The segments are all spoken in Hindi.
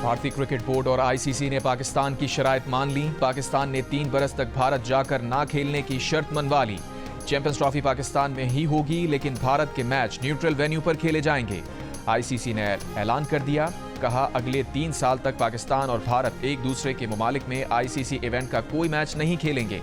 भारतीय क्रिकेट बोर्ड और आईसीसी ने पाकिस्तान की शराइत मान ली। पाकिस्तान ने 3 बरस तक भारत जाकर ना खेलने की शर्त मनवा ली। चैंपियंस ट्रॉफी पाकिस्तान में ही होगी, लेकिन भारत के मैच न्यूट्रल वेन्यू पर खेले जाएंगे। आईसीसी ने ऐलान कर दिया, कहा अगले 3 साल तक पाकिस्तान और भारत एक दूसरे के मुमालिक में आईसीसी इवेंट का कोई मैच नहीं खेलेंगे।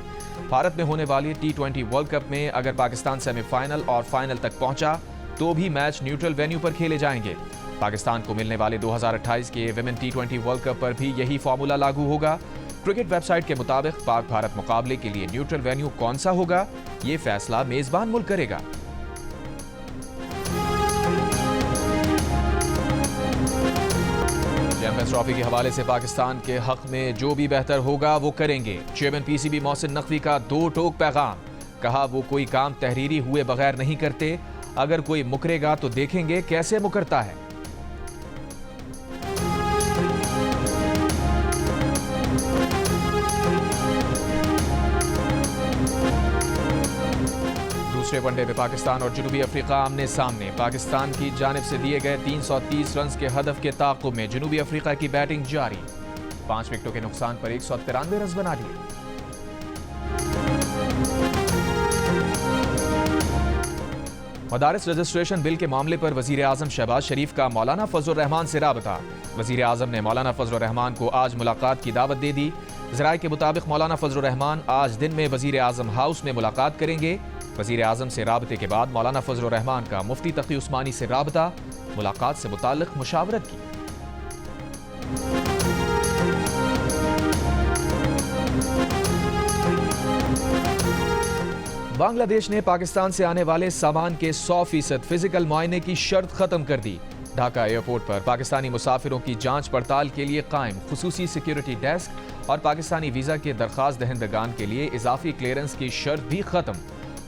भारत में होने वाली T20 वर्ल्ड कप में अगर पाकिस्तान सेमीफाइनल और फाइनल तक पहुंचा तो भी मैच न्यूट्रल वेन्यू पर खेले जाएंगे। पाकिस्तान को मिलने वाले 2028 के विमेन T20 वर्ल्ड कप पर भी यही फॉर्मूला लागू होगा। क्रिकेट वेबसाइट के मुताबिक पाक भारत मुकाबले के लिए न्यूट्रल वेन्यू कौन सा होगा, ये फैसला मेजबान मुल्क करेगा। चैंपियंस ट्रॉफी के हवाले से पाकिस्तान के हक में जो भी बेहतर होगा वो करेंगे। चेयरमैन पीसीबी मोहसिन नकवी का 2 टोक पैगाम, कहा वो कोई काम तहरीरी हुए बगैर नहीं करते, अगर कोई मुकरेगा तो देखेंगे कैसे मुकरता है। दूसरे वनडे में पाकिस्तान और जनूबी अफ्रीका आमने सामने। पाकिस्तान की जानिब से दिए गए 330 रन के हदफ के ताक़ुब में जनूबी अफ्रीका की बैटिंग जारी। 5 विकेटों के नुकसान पर 193 रन बना लिए। मदारिस रजिस्ट्रेशन बिल के मामले पर वजीर आजम शहबाज शरीफ का मौलाना फजल रहमान से राबता। वजीर आजम ने मौलाना फजल रहमान को आज मुलाकात की दावत दे दी। ज़राए के मुताबिक मौलाना फजल रहमान आज दिन में वजीर आजम हाउस में मुलाकात करेंगे। वजीर आजम से राबते के बाद मौलाना फजल रहमान का मुफ्ती तकी उस्मानी से राबता, मुलाकात से मुताल्लिक मुशावरत की। बांग्लादेश ने पाकिस्तान से आने वाले सामान के 100% फिजिकल मुआयने की शर्त खत्म कर दी। ढाका एयरपोर्ट पर पाकिस्तानी मुसाफिरों की जांच पड़ताल के लिए कायम खुसूसी सिक्योरिटी डेस्क और पाकिस्तानी वीजा के दरखास्त दहिंदगान के लिए इजाफी क्लियरेंस की शर्त भी खत्म।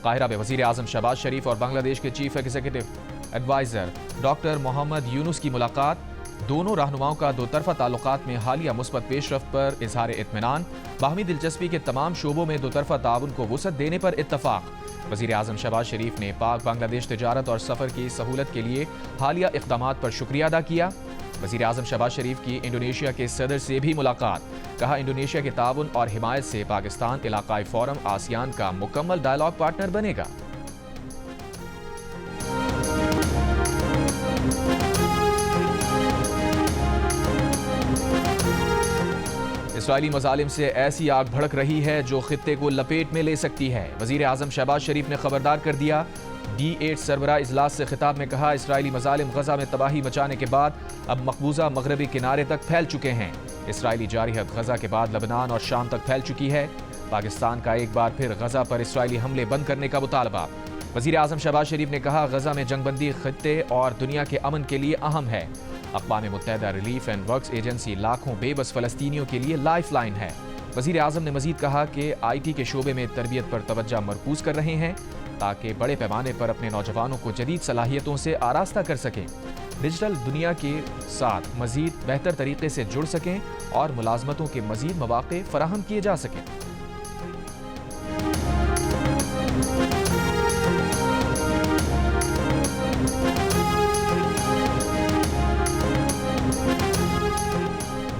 काहिरा में वजीर आजम शहबाज शरीफ और बांग्लादेश के chief executive adviser doctor Mohammad Yunus की मुलाकात। दोनों रहनुमाओं का दोतरफा ताल्लुकात में हालिया मुस्बत पेशरफ्त पर इजहार इत्मीनान। बाहमी दिलचस्पी के तमाम शोबों में दोतरफा ताउन को वुसअत देने पर इत्तफाक। वजीर आजम शहबाज शरीफ ने पाक बांग्लादेश तिजारत और सफ़र की सहूलत के लिए हालिया इक़दामात पर शुक्रिया अदा किया। वजीर आजम शहबाज शरीफ की इंडोनेशिया के सदर से भी मुलाकात। कहा इंडोनेशिया के ताउन और हिमायत से पाकिस्तान इलाकाई फोरम आसियान का मुकम्मल डायलॉग पार्टनर बनेगा। इसराइली मजालिम से ऐसी आग भड़क रही है जो खित्ते को लपेट में ले सकती है। वजीर आजम शहबाज शरीफ ने खबरदार कर दिया। D8 सरबराह इजलास से खिताब में कहा इसराइली मजालिम गजा में तबाही मचाने के बाद अब मकबूजा मगरबी किनारे तक फैल चुके हैं। इसराइली जारिहत गजा के बाद लबनान और शाम तक फैल चुकी है। पाकिस्तान का एक बार फिर गजा पर इसराइली हमले बंद करने का मुतालबा। वजीर आजम शहबाज शरीफ ने कहा गजा में जंगबंदी खित्ते और दुनिया के अमन के लिए अहम है। अक़वाम मुत्तहिदा रिलीफ एंड वर्क्स एजेंसी लाखों बेबस फ़लस्तीनियों के लिए लाइफ लाइन है। वज़ीर आज़म ने मजीद कहा कि IT के शोबे में तरबियत पर तवज्जो मरकूज़ कर रहे हैं ताकि बड़े पैमाने पर अपने नौजवानों को जदीद सलाहियतों से आरास्ता कर सकें, डिजिटल दुनिया के साथ मजीद बेहतर तरीके से जुड़ सकें और मुलाजमतों के मजीद मौक़े फराहम किए जा सकें।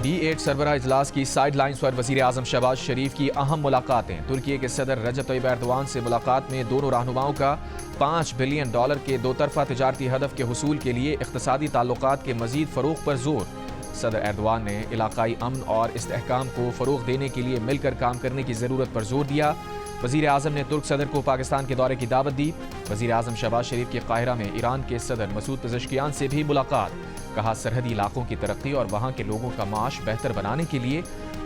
D8 सरबराह इजलास की साइड लाइन्स पर वजीर आजम शहबाज शरीफ की अहम मुलाकातें। तुर्की के सदर रजब तय्यब एर्दोआन से मुलाकात में दोनों रहनुमाओं का $5 बिलियन के दोतरफा तिजारती हदफ के हुसूल के लिए इक़्तिसादी ताल्लुकात के मजीद फ़रोग़ पर जोर। सदर एर्दोआन ने इलाकाई अमन और इस्तेहकाम को फ़रोग़ देने के लिए मिलकर काम करने की ज़रूरत पर जोर दिया। वज़ीर आज़म ने तुर्क सदर को पाकिस्तान के दौरे की दावत दी। वज़ीर आज़म शहबाज शरीफ के काहिरा में ईरान के सदर मसूद पेज़ेश्कियान से भी मुलाकात। कहा सरहदी इलाकों की तरक्की और वहाँ के लोगों का माश बेहतर बनाने के लिए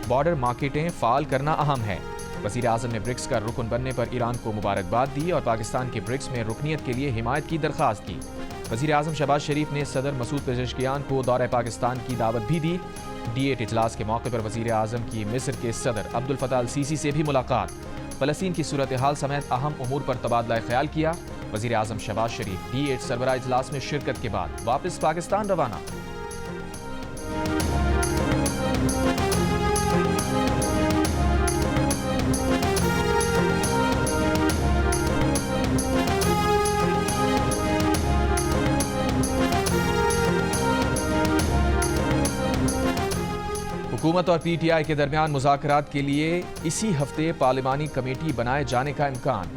बॉर्डर मार्केटें फ़ाल करना अहम है। वज़ीर आज़म ने ब्रिक्स का रुकन बनने पर ईरान को मुबारकबाद दी और पाकिस्तान के ब्रिक्स में रुकनियत के लिए हिमायत की दरख्वास्त की। वज़ीर आज़म शहबाज शरीफ ने सदर मसूद पेज़ेश्कियान को दौरे पाकिस्तान की दावत भी दी। D8 इजलास के मौके पर वज़ीर आज़म की मिस्र के सदर अब्दुल फताह अल सीसी से भी मुलाकात। फ़लस्तीन की सूरत हाल समेत अहम उमूर पर तबादला ख्याल किया। वज़ीर आज़म शहबाज शरीफ D8 सरबराह इजलास में शिरकत के बाद वापस पाकिस्तान रवाना। हुकूमत और PTI के दरमियान मुज़ाकरात के लिए इसी हफ्ते पार्लिमानी कमेटी बनाए जाने का इम्कान।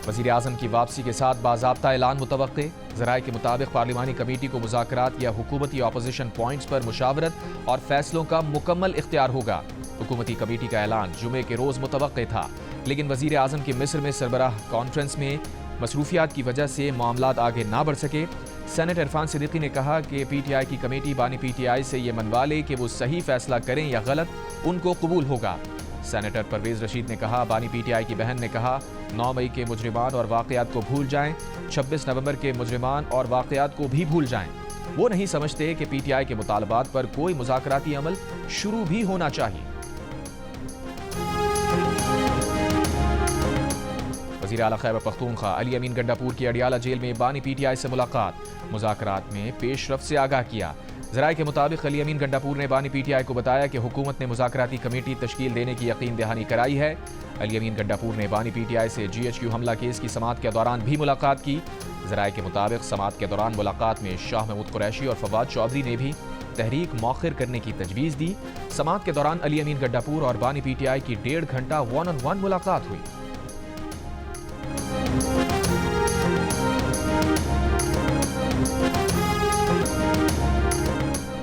वज़ीर आज़म की वापसी के साथ बाज़ाब्ता ऐलान मुतवक्के। ज़राए के मुताबिक पार्लिमानी कमेटी को मुज़ाकरात या हुकूमती अपोजिशन पॉइंट्स पर मुशावरत और फैसलों का मुकम्मल इख्तियार होगा। हुकूमती कमेटी का ऐलान जुमे के रोज़ मुतवक्के था, लेकिन वज़ीर आज़म की मिस्र में सरबराह कॉन्फ्रेंस में मसरूफियात की वजह से मामलात आगे ना बढ़ सके। सेनेटर इरफान सिद्दीकी ने कहा कि PTI की कमेटी बानी PTI से ये मनवा ले कि वो सही फैसला करें या गलत, उनको कबूल होगा। सेनेटर परवेज रशीद ने कहा, बानी PTI की बहन ने कहा 9 मई के मुजरिमान और वाक़यात को भूल जाएं, 26 नवंबर के मुजरिमान और वाक़यात को भी भूल जाएं। वो नहीं समझते कि PTI के मुतालबात पर कोई मुज़ाकराती अमल शुरू भी होना चाहिए। वज़ीर आला खैबर पख्तूनख्वा अली अमीन गंडापुर की अडियाला जेल में बानी PTI से मुलाकात, मुज़ाकरात में पेशरफ्त से आगाह किया। ज़राए के मुताबिक अली अमीन गंडापुर ने बानी PTI को बताया कि हुकूमत ने मुज़ाकराती कमेटी तश्कील देने की यकीन दहानी कराई है। अली अमीन गंडापुर ने बानी PTI से GHQ हमला केस की समाअत के दौरान भी मुलाकात की। ज़राए के मुताबिक समाअत के दौरान मुलाकात में शाह महमूद कुरैशी और फवाद चौधरी ने भी तहरीक मौखिर करने की तजवीज़ दी। समाअत के दौरान अली अमीन गंडापुर और बानी PTI की 1.5 घंटा 1-on-1 मुलाकात हुई।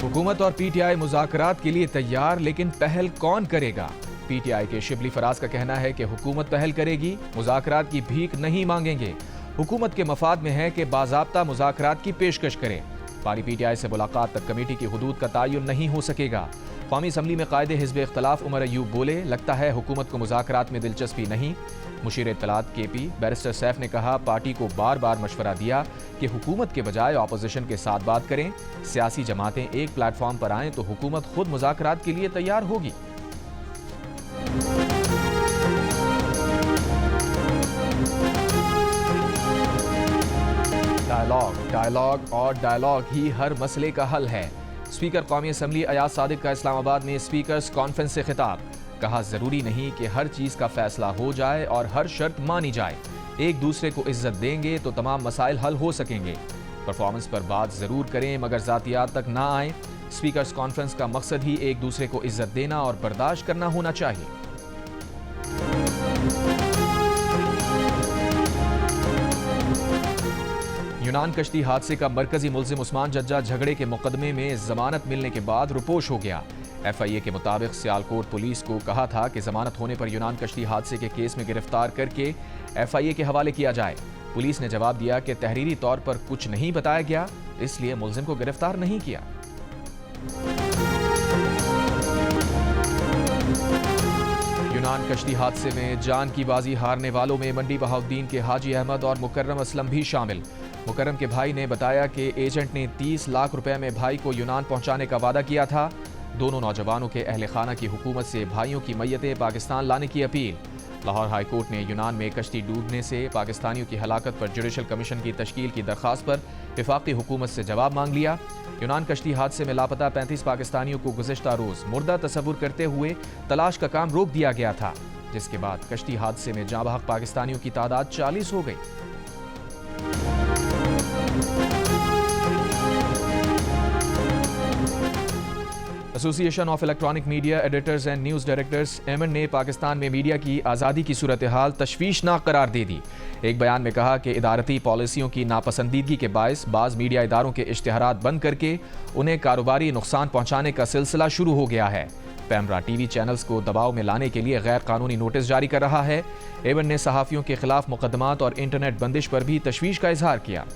हुकूमत और PTI मुज़ाकरात के लिए तैयार, लेकिन पहल कौन करेगा? PTI के शिबली फराज का कहना है कि हुकूमत पहल करेगी, मुज़ाकरात की भीख नहीं मांगेंगे। हुकूमत के मफाद में है कि बाज़ाब्ता मुज़ाकरात की पेशकश करे। बानी PTI से मुलाकात तक कमेटी की हुदूद का तयन नहीं हो सकेगा। कौमी असम्बली में कायदे हिज़्ब इख्तलाफ उमर अयूब बोले, लगता है हुकूमत को मुज़ाकरात में दिलचस्पी नहीं। मुशीर इत्तलात KP बैरिस्टर सैफ ने कहा, पार्टी को बार बार मशवरा दिया कि हुकूमत के बजाय अपोजिशन के साथ बात करें। सियासी जमातें एक प्लेटफॉर्म पर आएं तो हुकूमत खुद मुज़ाकरात के लिए तैयार होगी। डायलॉग और डायलॉग ही हर मसले का हल है। स्पीकर कौमी असम्बली अयाज सादिक का इस्लामाबाद में स्पीकर्स कॉन्फ्रेंस से खिताब। कहा, जरूरी नहीं कि हर चीज का फैसला हो जाए और हर शर्त मानी जाए। एक दूसरे को इज्जत देंगे तो तमाम मसाइल हल हो सकेंगे। परफॉर्मेंस पर बात जरूर करें मगर जातियात तक ना आए। स्पीकर्स कॉन्फ्रेंस का मकसद ही एक दूसरे को इज्जत देना और बर्दाश्त करना होना चाहिए। यूनान कश्ती हादसे का मरकजी मुल्जिम उस्मान जज्जा झगड़े के मुकदमे में जमानत मिलने के बाद रुपोश हो गया। FIA के मुताबिक सियालकोट पुलिस को कहा था कि जमानत होने पर यूनान कश्ती हादसे के केस में गिरफ्तार करके FIA के हवाले किया जाए। पुलिस ने जवाब दिया कि तहरीरी तौर पर कुछ नहीं बताया गया, इसलिए मुल्जिम को गिरफ्तार नहीं किया। यूनान कश्ती हादसे में जान की बाजी हारने वालों में मंडी बहाउद्दीन के हाजी अहमद और मुकर्रम असलम भी शामिल। मुकर्रम के भाई ने बताया कि एजेंट ने 30 लाख रुपए में भाई को यूनान पहुंचाने का वादा किया था। दोनों नौजवानों के अहले खाना की हुकूमत से भाइयों की मैयतें पाकिस्तान लाने की अपील। लाहौर हाई कोर्ट ने यूनान में कश्ती डूबने से पाकिस्तानियों की हलाकत पर जुडिशल कमीशन की तश्कील की दरख्वास्त पर वफाकी हुकूमत से जवाब मांग लिया। यूनान कश्ती हादसे में लापता 35 पाकिस्तानियों को गुज़िश्ता रोज़ मुर्दा तस्वुर करते हुए तलाश का काम रोक दिया गया था, जिसके बाद कश्ती हादसे में जाँ बहक पाकिस्तानियों की तादाद 40 हो गई। Association of electronic media editors and news directors एमन ने पाकिस्तान में मीडिया की आज़ादी की सूरत हाल तशवीशनाक करार दे दी। एक बयान में कहा कि इदारती पॉलिसियों की नापसंदीदगी के बायस बाज़ मीडिया इदारों के इश्तिहारात बंद करके उन्हें कारोबारी नुकसान पहुँचाने का सिलसिला शुरू हो गया है। पैमरा TV चैनल्स को दबाव में लाने के लिए गैर कानूनी नोटिस जारी कर रहा है। एमन ने सहाफ़ियों के खिलाफ मुकदमात और इंटरनेट बंदिश पर भी तशवीश का इजहार किया।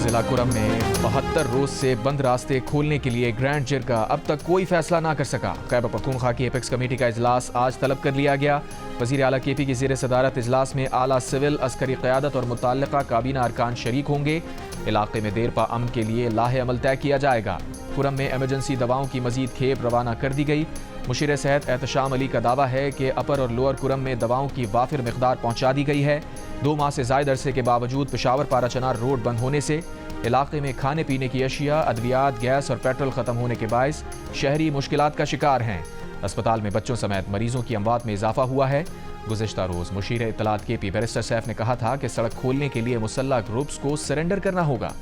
जिला कुरम में 72 रोज से बंद रास्ते खोलने के लिए ग्रैंड जिरगा अब तक कोई फैसला ना कर सका। खैबर पख्तूनख्वा की एपेक्स कमेटी का इजलास आज तलब कर लिया गया। वज़ीर आला KP की ज़ेर सदारत इजलास में आला सिविल अस्करी क़यादत और मुतल्लिक़ा काबीना अरकान शरीक होंगे। इलाके में देर पा अमन के लिए लाहे अमल तय किया जाएगा। कुरम में एमरजेंसी दवाओं की मजीद खेप रवाना कर दी गई। मुशीर सेहत एहतशाम अली का दावा है कि अपर और लोअर कुरम में दवाओं की वाफिर मिकदार पहुँचा दी गई है। 2 माह से ज़ायद अरसे के बावजूद पेशावर पाराचनार रोड बंद होने से इलाके में खाने पीने की अशिया, अद्वियात, गैस और पेट्रोल ख़त्म होने के बायस शहरी मुश्किलात का शिकार हैं। अस्पताल में बच्चों समेत मरीजों की अमवात में इजाफा हुआ है। गुज़िश्ता रोज मुशीर इत्तलात केपी बैरिस्टर सैफ ने कहा था कि सड़क खोलने के लिए मुसल्लह ग्रुप्स को सरेंडर करना होगा।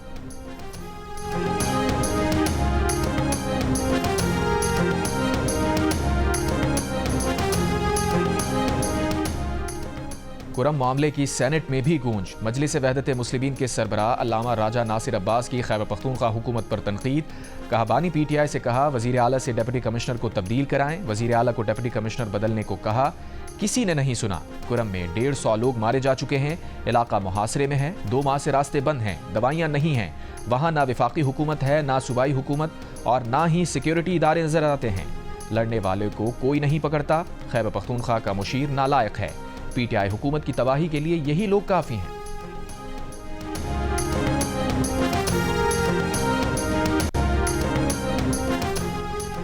कुरम मामले की सेनेट में भी गूंज। मजलिस वहदत मुस्लिमीन के सरबराह अल्लामा राजा नासिर अब्बास की खैबर पख्तूनख्वा हुकूमत पर तनकीद। कहाबानी पीटीआई से कहा वजीर आला से डिप्टी कमिश्नर को तब्दील कराएं। वजीर आला को डिप्टी कमिश्नर बदलने को कहा, किसी ने नहीं सुना। कुरम में 150 लोग मारे जा चुके हैं। इलाका मुहासरे में है। 2 माह से रास्ते बंद हैं। दवाइयाँ नहीं हैं। वहाँ ना विफाकी हुकूमत है, ना सूबाई हुकूमत और ना ही सिक्योरिटी इदारे नजर आते हैं। लड़ने वाले को कोई नहीं पकड़ता। खैबर पख्तूनख्वा का मुशीर नालायक है। पीटीआई हुकूमत की तबाही के लिए यही लोग काफी हैं।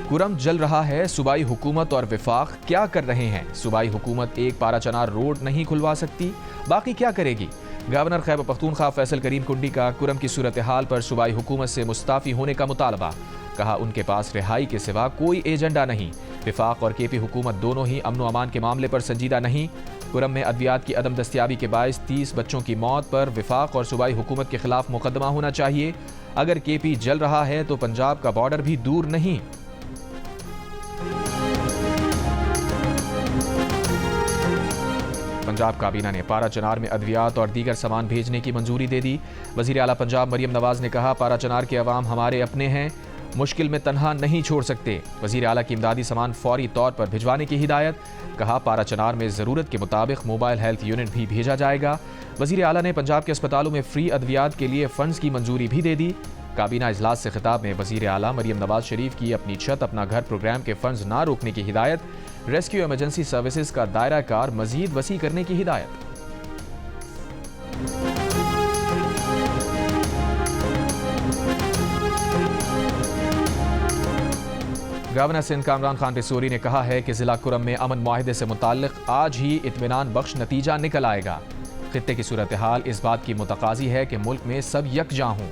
कुरम जल रहा है। सूबाई हुकूमत और विफाक क्या कर रहे हैं? सूबाई हुकूमत एक पाराचनार रोड नहीं खुलवा सकती, बाकी क्या करेगी? गवर्नर खैबर पख्तूनख्वा फैसल करीम कुंडी का कुरम की सूरत हाल पर सूबाई हुकूमत से मुस्ताफी होने का मुतालबा। कहा उनके पास रिहाई के सिवा कोई एजेंडा नहीं। विफाक और केपी हुकूमत दोनों ही अमन व अमान के मामले पर संजीदा नहीं। कुरम में अद्वियात की अदम दस्तियाबी के बायस 30 बच्चों की मौत पर विफाक और सूबाई हुकूमत के खिलाफ मुकदमा होना चाहिए। अगर केपी जल रहा है तो पंजाब का बॉर्डर भी दूर नहीं। पंजाब काबीना ने पारा चनार में अद्वियात और दीगर सामान भेजने की मंजूरी दे दी। वजीर आला पंजाब मरियम नवाज ने कहा पारा चनार के अवाम हमारे अपने हैं, मुश्किल में तन्हा नहीं छोड़ सकते। वजीर आला की इमदादी सामान फौरी तौर पर भिजवाने की हिदायत। कहा पारा चनार में ज़रूरत के मुताबिक मोबाइल हेल्थ यूनिट भी भेजा जाएगा। वजीर आला ने पंजाब के अस्पतालों में फ्री अद्वियात के लिए फंड्स की मंजूरी भी दे दी। काबीना इजलास से खिताब में वजीर आला मरियम नवाज शरीफ की अपनी छत अपना घर प्रोग्राम के फंड्स ना रोकने की हिदायत। रेस्क्यू इमरजेंसी सर्विसेज का दायरा कार मजीद वसी करने की हिदायत। गवर्नर सिंध कामरान खान रिसोरी ने कहा है कि जिला कुरम में अमन मुआहिदे से मुताल्लिक आज ही इत्मीनान बख्श नतीजा निकल आएगा। खित्ते की सूरत हाल इस बात की मुतकाजी है कि मुल्क में सब यकजा हों।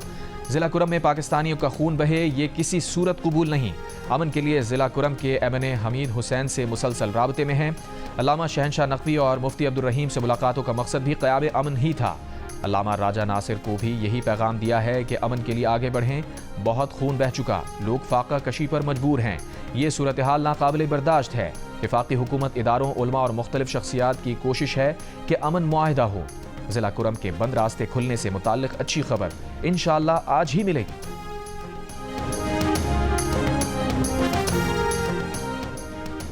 जिला कुरम में पाकिस्तानियों का खून बहे ये किसी सूरत कबूल नहीं। अमन के लिए जिला कुरम के एमएनए हमीद हुसैन से मुसलसल राबते में हैं। अल्लामा शहनशाह नकवी और मुफ्ती अब्दुल रहीम से मुलाकातों का मकसद भी क़याम अमन ही था। अल्लामा राजा नासिर को भी यही पैगाम दिया है कि अमन के लिए आगे बढ़ें। बहुत खून बह चुका, लोग फाका कशी पर मजबूर हैं। ये सूरत हाल नाकाबिल बर्दाश्त है। वफाकी हुकूमत, इदारों, उलमा और मुख्तलिफ शख्सियात की कोशिश है कि अमन मुआहिदा हो। जिला कुरम के बंद रास्ते खुलने से मुताल्लिक अच्छी खबर इंशाअल्लाह आज ही मिलेगी।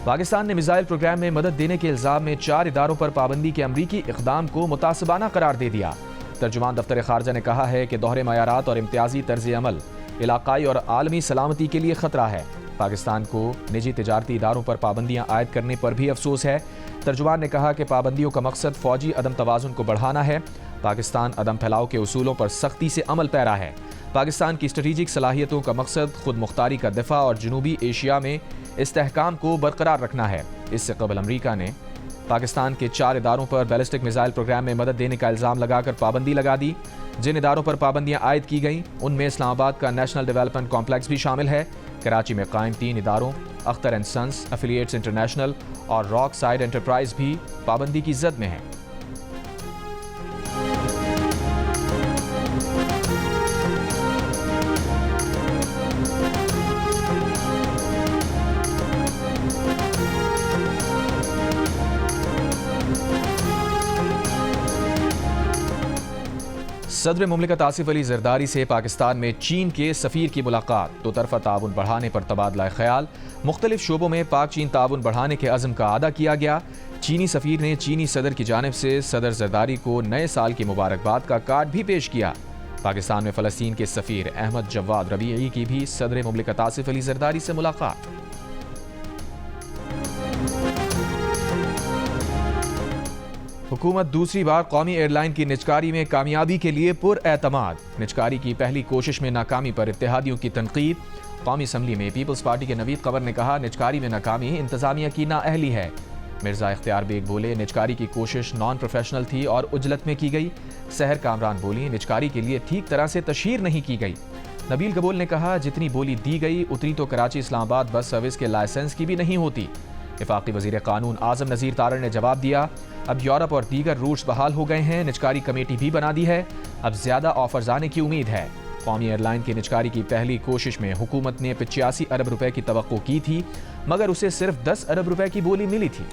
पाकिस्तान ने मिसाइल प्रोग्राम में मदद देने के इल्जाम में 4 इदारों पर पाबंदी के अमरीकी इक़दाम को मुतासिबाना करार दे दिया। तर्जुमान दफ्तर खारजा ने कहा है कि दोहरे मयारात और इम्तियाजी तर्ज अमल इलाकाई और आलमी सलामती के लिए खतरा है। पाकिस्तान को निजी तिजारती इदारों पर पाबंदियां आयद करने पर भी अफसोस है। तर्जुमान ने कहा कि पाबंदियों का मकसद फौजी अदम तवाज़ुन को बढ़ाना है। पाकिस्तान अदम फैलाव के उसूलों पर सख्ती से अमल पैरा है। पाकिस्तान की स्ट्रेटेजिक सलाहियतों का मकसद खुद मुख्तारी का दिफा और जनूबी एशिया में इस्तेहकाम को बरकरार रखना है। इससे कबल अमरीका ने पाकिस्तान के 4 इदारों पर बैलिस्टिक मिसाइल प्रोग्राम में मदद देने का इल्ज़ाम लगाकर पाबंदी लगा दी। जिन इदारों पर पाबंदियां आयद की गईं उनमें इस्लामाबाद का नेशनल डेवलपमेंट कॉम्प्लेक्स भी शामिल है। कराची में कायम 3 इदारों Akhtar and sons, affiliates international और रॉक साइड एंटरप्राइज भी पाबंदी की जद में है। सदर मुमलिकत आसिफ अली जरदारी से पाकिस्तान में चीन के सफ़ीर की मुलाकात। दो तरफ़ा ताउन बढ़ाने पर तबादला ख्याल। मुख्तलिफ शोबों में पाक चीन ताउन बढ़ाने के अज़्म का अदा किया गया। चीनी सफ़ीर ने चीनी सदर की जानिब से सदर जरदारी को नए साल की मुबारकबाद का कार्ड भी पेश किया। पाकिस्तान में फ़लस्तीन के सफ़ीर अहमद जवाद रबीई की भी सदर मुमलिकत आसिफ अली जरदारी से मुलाकात। हुकूमत दूसरी बार कौमी एयरलाइन की निजकारी में कामयाबी के लिए पुरएतमाद। निजकारी की पहली कोशिश में नाकामी पर इत्तेहादियों की तनकीद। कौमी असम्बली में पीपल्स पार्टी के नवीद कमर ने कहा निजकारी में नाकामी इंतजामिया की नाअहली है। मिर्जा इख्तियार बेग बोले निजकारी की कोशिश नॉन प्रोफेशनल थी और उजलत में की गई। सहर कामरान बोली निजकारी के लिए ठीक तरह से तशहीर नहीं की गई। नबील गबोल ने कहा, जितनी बोली दी गई उतनी तो कराची इस्लामाबाद बस सर्विस के लाइसेंस की भी नहीं होती। वफाकी वजीर कानून आजम नज़ीर तारड़ ने जवाब दिया, अब यूरोप और दीगर रूट्स बहाल हो गए हैं, निजकारी कमेटी भी बना दी है, अब ज्यादा ऑफर्स आने की उम्मीद है। कौमी एयरलाइन की निजकारी की पहली कोशिश में हुकूमत ने 85 अरब रुपए की तवक्को की थी, मगर उसे सिर्फ 10 अरब रुपए की बोली मिली थी।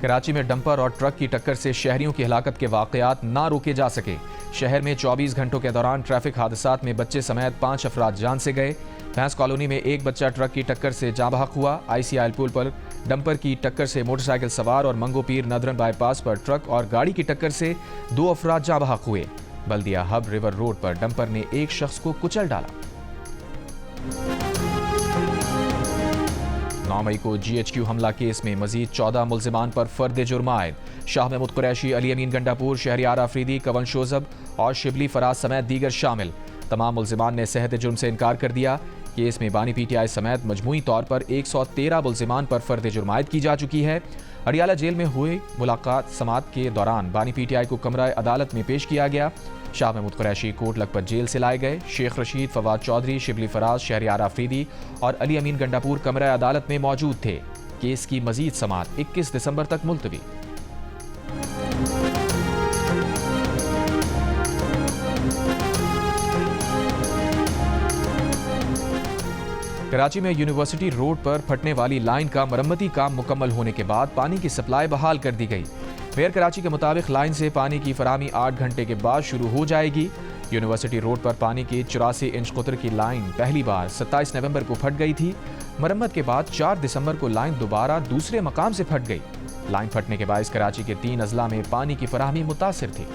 कराची में डंपर और ट्रक की टक्कर से शहरियों की हलाकत के वाकयात ना रोके जा सके। शहर में 24 घंटों के दौरान ट्रैफिक हादसात में बच्चे समेत 5 अफराद जान से गए। भैंस कॉलोनी में एक बच्चा ट्रक की टक्कर से जाँ बहक हुआ। ICIL पुल पर डंपर की टक्कर से मोटरसाइकिल सवार और मंगो पीर नदरन बाईपास पर ट्रक और गाड़ी की टक्कर से 2 अफराद जाँ बहक हुए। बल्दिया हब रिवर रोड पर डंपर ने एक शख्स को कुचल डाला। 9 मई को GHQ हमला केस में मजीद 14 मुल्जिमान पर फर्द जुर्म आयद। शाह महमूद कुरैशी, अली अमीन गंडापुर, शहरियार आफरीदी, कवन शोजब और शिबली फराज समेत दीगर शामिल। तमाम मुल्जिमान ने सहद जुर्म से इनकार कर दिया। केस में बानी PTI समेत मजमूई तौर पर 113 मुल्जिमान पर फर्द जुर्म आयद की जा चुकी है। अडियाला जेल में हुई मुलाकात समात के दौरान बानी PTI को कमरा अदालत में पेश किया गया। शाह महमूद कुरैशी कोट लखपत जेल से लाए गए। शेख रशीद, फवाद चौधरी, शिबली फराज, शहरियार आफरीदी और अली अमीन गंडापुर कमरा अदालत में मौजूद थे। केस की मजीद समात 21 दिसंबर तक मुलतवी। कराची में यूनिवर्सिटी रोड पर फटने वाली लाइन का मरम्मती काम मुकम्मल होने के बाद पानी की सप्लाई बहाल कर दी गई। मेयर कराची के मुताबिक लाइन से पानी की फराहमी 8 घंटे के बाद शुरू हो जाएगी। यूनिवर्सिटी रोड पर पानी की 84 इंच कुतर की लाइन पहली बार 27 नवंबर को फट गई थी। मरम्मत के बाद 4 दिसंबर को लाइन दोबारा दूसरे मकाम से फट गई। लाइन फटने के बायस कराची के 3 अजला में पानी की फराहमी मुतासिर थी।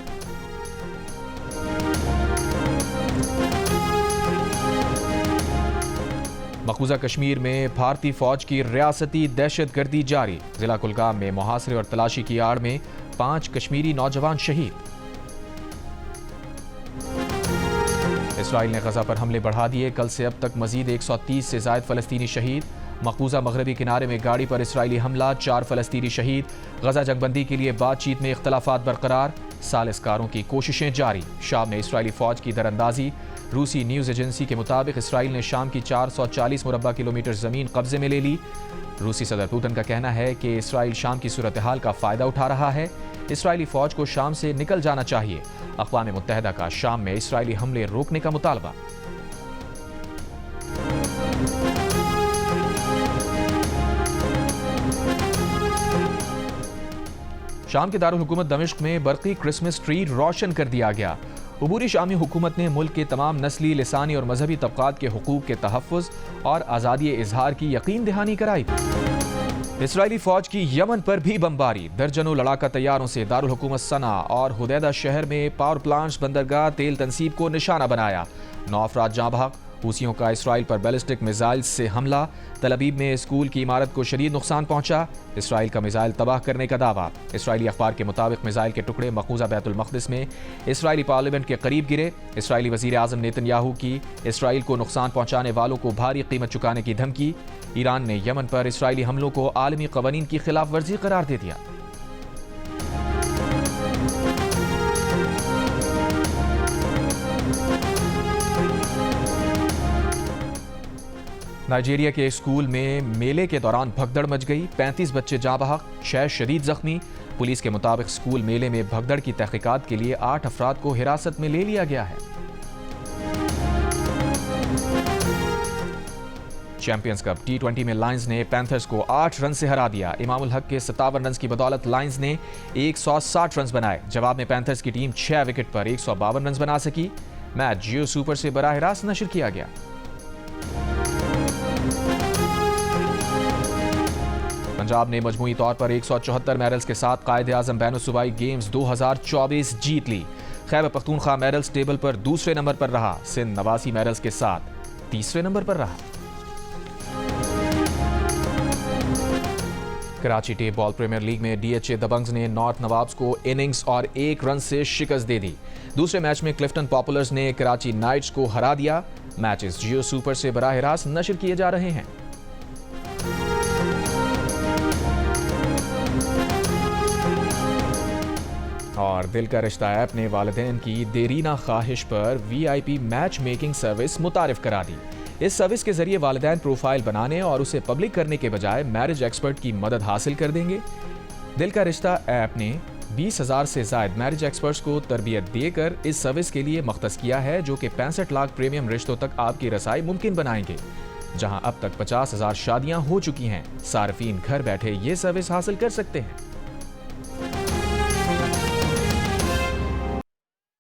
मकबूजा कश्मीर में भारतीय फौज की रियासती दहशतगर्दी जारी। जिला कुलगाम में मुहासरे और तलाशी की आड़ में 5 कश्मीरी नौजवान शहीद। इसराइल ने गजा पर हमले बढ़ा दिए। कल से अब तक मजीद 130 से जायद फलस्तीनी शहीद। मकबूजा मगरबी किनारे में गाड़ी पर इसराइली हमला, 4 फलस्तीनी शहीद। गजा जंगबंदी के लिए बातचीत में इख्तलाफात बरकरार। सालिसकारों की कोशिशें जारी। शाम में इसराइली फौज की दरअंदाजी। रूसी न्यूज़ एजेंसी के मुताबिक इसराइल ने शाम की 440 मुरब्बा किलोमीटर ज़मीन कब्जे में ले ली। रूसी सदर पुतिन का कहना है कि इसराइल शाम की सूरत हाल का फ़ायदा उठा रहा है। इसराइली फ़ौज को शाम से निकल जाना चाहिए। अक़वाम मुत्तहिदा का शाम में इसराइली हमले रोकने का मुतालबा। शाम के दारुल हुकूमत दमिश्क में बरक़ी क्रिसमस ट्री रोशन कर दिया गया। उबूरी शामी हुकूमत ने मुल्क के तमाम नस्ली, लिसानी और मजहबी तबक़ात के हुकूक के तहफ़्फ़ुज़ और आज़ादी इजहार की यकीन दहानी कराई थी। इसराइली फ़ौज की यमन पर भी बमबारी। दर्जनों लड़ाका तैयारों से दारुल हुकूमत सना और हुदैदा शहर में पावर प्लांट्स, बंदरगाह, तेल तनसीब को निशाना बनाया। 9 अफराद जाँ बहक। हूसियों का इसराइल पर बैलिस्टिक मिसाइल से हमला। तल अबीब में स्कूल की इमारत को शदीद नुकसान पहुंचा। इसराइल का मिसाइल तबाह करने का दावा। इसराइली अखबार के मुताबिक मिसाइल के टुकड़े मकबूजा बैतुल मक़दिस में इसराइली पार्लियामेंट के करीब गिरे। इसराइली वज़ीर आज़म नेतन्याहू की इसराइल को नुकसान पहुंचाने वालों को भारी कीमत चुकाने की धमकी। ईरान ने यमन पर इसराइली हमलों को आलमी क़वानीन की खिलाफ वर्जी करार दे दिया। नाइजीरिया के स्कूल में मेले के दौरान भगदड़ मच गई। 35 बच्चे जाँ बहक, 6 शदीद जख्मी। पुलिस के मुताबिक स्कूल मेले में भगदड़ की तहकीकात के लिए 8 अफराद को हिरासत में ले लिया गया है। चैंपियंस कप T20 में लायंस ने पैंथर्स को 8 रन से हरा दिया। इमामुल हक के 57 रन की बदौलत लायंस ने 160 रन बनाए। जवाब में पैंथर्स की टीम 6 विकेट पर 152 रन बना सकी। मैच जियो सुपर से बराह रास्त नशर किया गया। पंजाब ने मजमूई तौर पर 174 मेडल्स के साथ कायदे आजम बैनुल-सूबाई गेम्स 2024 जीत ली। खैबर पख्तूनख्वा मेडल्स टेबल पर दूसरे नंबर पर रहा। सिंध 89 मेडल्स के साथ तीसरे नंबर पर रहा। Karachi tape ball premier league में DHA दबंग्स ने नॉर्थ नवाब्स को इनिंग्स और 1 रन से शिकस्त दे दी। दूसरे मैच में क्लिफ्टन पॉपुलर्स ने कराची नाइट्स को हरा दिया। मैचेस जियो सुपर से बराह रास्त नशर किए जा रहे हैं। और दिल का रिश्ता ऐप ने वालिदैन की देरीना ख्वाहिश पर VIP मैच मेकिंग सर्विस मुतारिफ करा दी। इस सर्विस के जरिए वालिदैन प्रोफाइल बनाने और उसे पब्लिक करने के बजाय मैरिज एक्सपर्ट की मदद हासिल कर देंगे। दिल का रिश्ता ऐप ने 20,000 से ज्यादा मैरिज एक्सपर्ट्स को तरबियत देकर इस सर्विस के लिए मख्तस किया है, जो कि 65 लाख प्रीमियम रिश्तों तक आपकी रसाई मुमकिन बनाएंगे। जहां अब तक 50,000 शादियां हो चुकी हैं, सार्फिन घर बैठे ये सर्विस हासिल कर सकते हैं।